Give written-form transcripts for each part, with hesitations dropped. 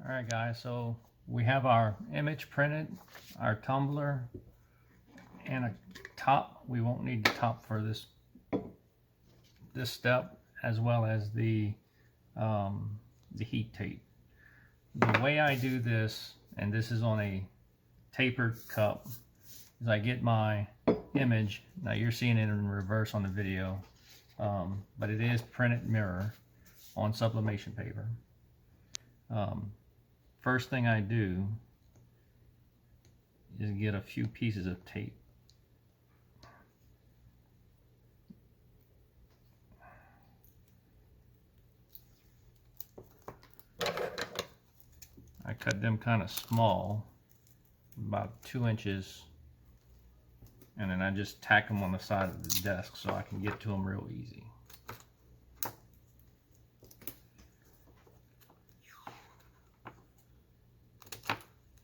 Alright guys, so we have our image printed, our tumbler, and a top. We won't need the top for this step, as well as the heat tape. The way I do this, and this is on a tapered cup, is I get my image. Now you're seeing it in reverse on the video, but it is printed mirror on sublimation paper. First thing I do is get a few pieces of tape. I cut them kind of small, about 2 inches, and then I just tack them on the side of the desk so I can get to them real easy.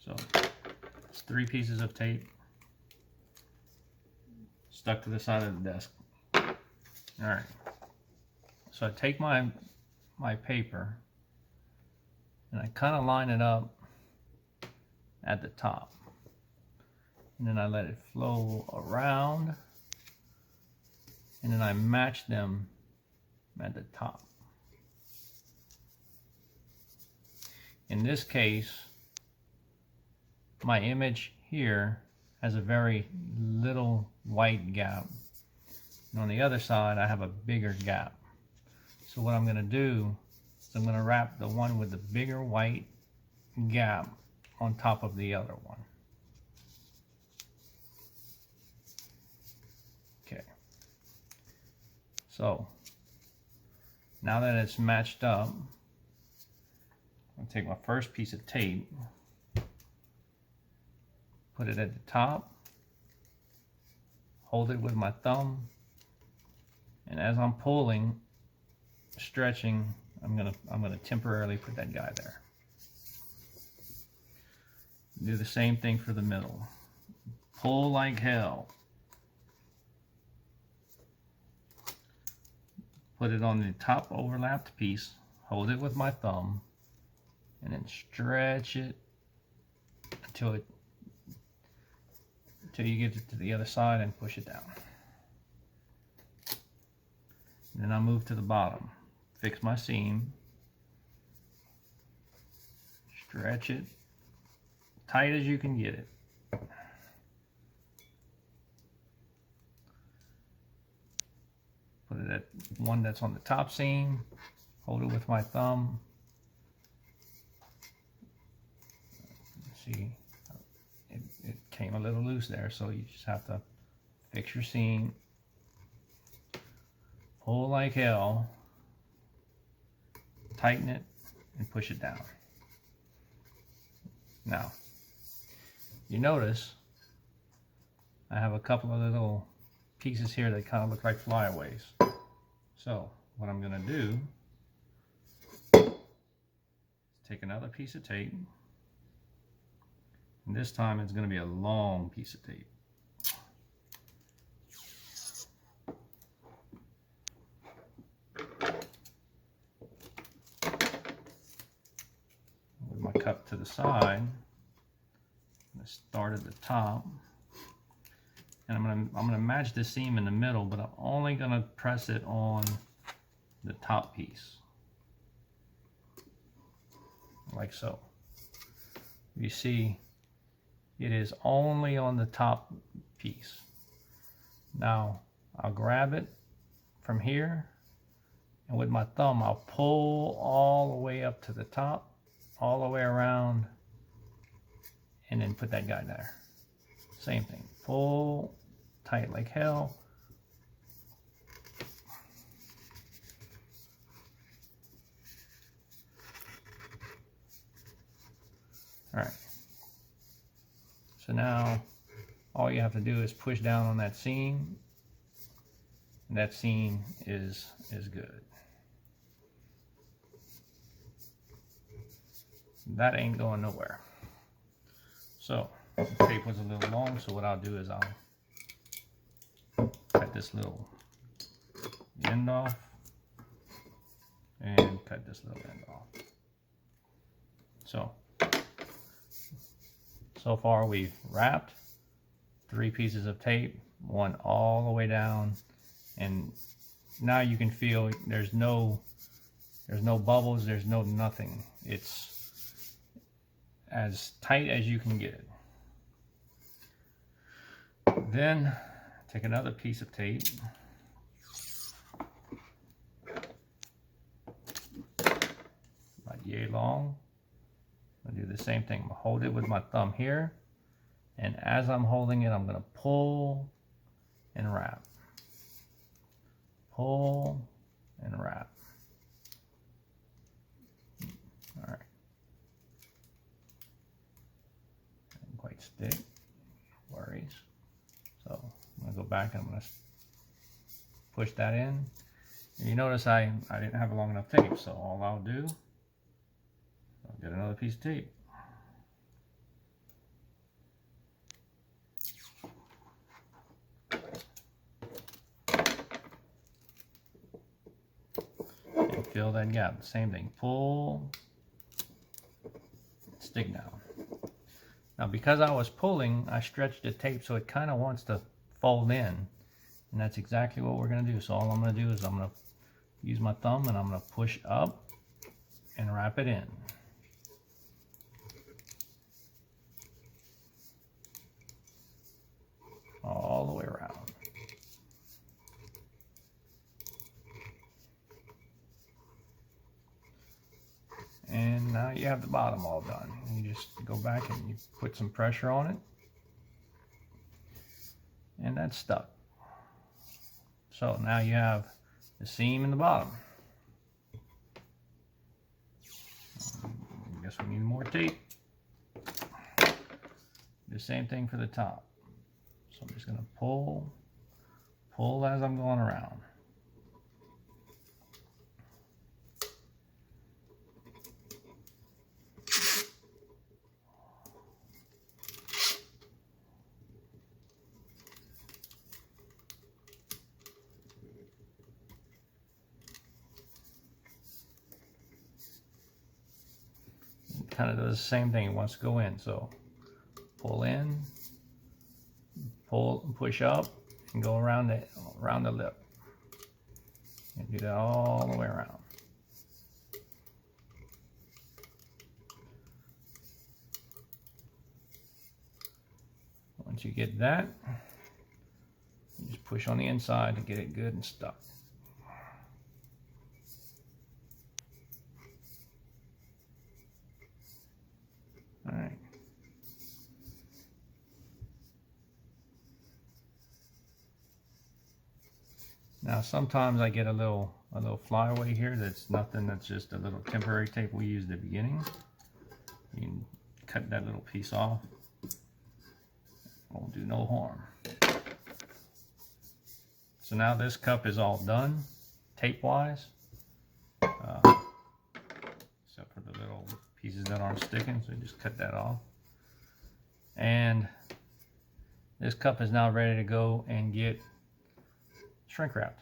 So it's 3 pieces of tape stuck to the side of the desk. Alright, so I take my paper and I kind of line it up at the top, and then I let it flow around, and then I match them at the top. In this case, my image here has a very little white gap, and on the other side I have a bigger gap. So what I'm going to do is I'm going to wrap the one with the bigger white gap on top of the other one. Okay, so now that it's matched up, I'll take my first piece of tape, put it at the top, hold it with my thumb, and as I'm pulling, stretching, I'm gonna temporarily put that guy there. Do the same thing for the middle. Pull like hell. Put it on the top overlapped piece, hold it with my thumb, and then stretch it until you get it to the other side and push it down. And then I move to the bottom, fix my seam, stretch it tight as you can get it. Put it at one that's on the top seam, hold it with my thumb. See, it came a little loose there, so you just have to fix your seam, pull like hell, tighten it, and push it down. Now, you notice I have a couple of little pieces here that kind of look like flyaways. So what I'm going to do is take another piece of tape, and this time it's going to be a long piece of tape. With my cup to the side, I'm going to start at the top, and I'm going to match the seam in the middle, but I'm only going to press it on the top piece, like so. You see, it is only on the top piece. Now I'll grab it from here, and with my thumb I'll pull all the way up to the top, all the way around, and then put that guy there. Same thing, pull tight like hell. All right. So now all you have to do is push down on that seam, and that seam is good. That ain't going nowhere. So the tape was a little long, so what I'll do is I'll cut this little end off and cut this little end off. So far we've wrapped 3 pieces of tape, one all the way down, and now you can feel there's no bubbles, there's no nothing. It's as tight as you can get it. Then take another piece of tape, about yay long. I'll do the same thing. I'm gonna hold it with my thumb here, and as I'm holding it, I'm gonna pull and wrap. Pull and wrap. All right. Didn't quite stick. No worries. So I'm gonna go back and I'm gonna push that in. And you notice I didn't have a long enough tape, so all I'll do, I'll get another piece of tape. And fill that gap. Same thing. Pull, stick down. Now because I was pulling, I stretched the tape so it kind of wants to fold in. And that's exactly what we're going to do. So all I'm going to do is I'm going to use my thumb and I'm going to push up and wrap it in. All the way around. And now you have the bottom all done. You just go back and you put some pressure on it. And that's stuck. So now you have the seam in the bottom. I guess we need more tape. The same thing for the top. So I'm just going to pull as I'm going around. Kind of does the same thing. It wants to go in, so pull in, pull, push up, and go around the lip, and do that all the way around. Once you get that, you just push on the inside to get it good and stuck. All right. Now sometimes I get a little flyaway here. That's nothing. That's just a little temporary tape we used at the beginning. You can cut that little piece off. Won't do no harm. So now this cup is all done, tape-wise, except for the little pieces that aren't sticking. So just cut that off. And this cup is now ready to go and get shrink wrapped.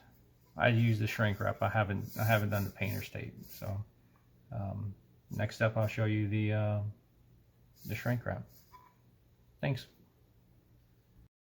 I use the shrink wrap. I haven't done the painter's tape. So next up, I'll show you the shrink wrap. Thanks.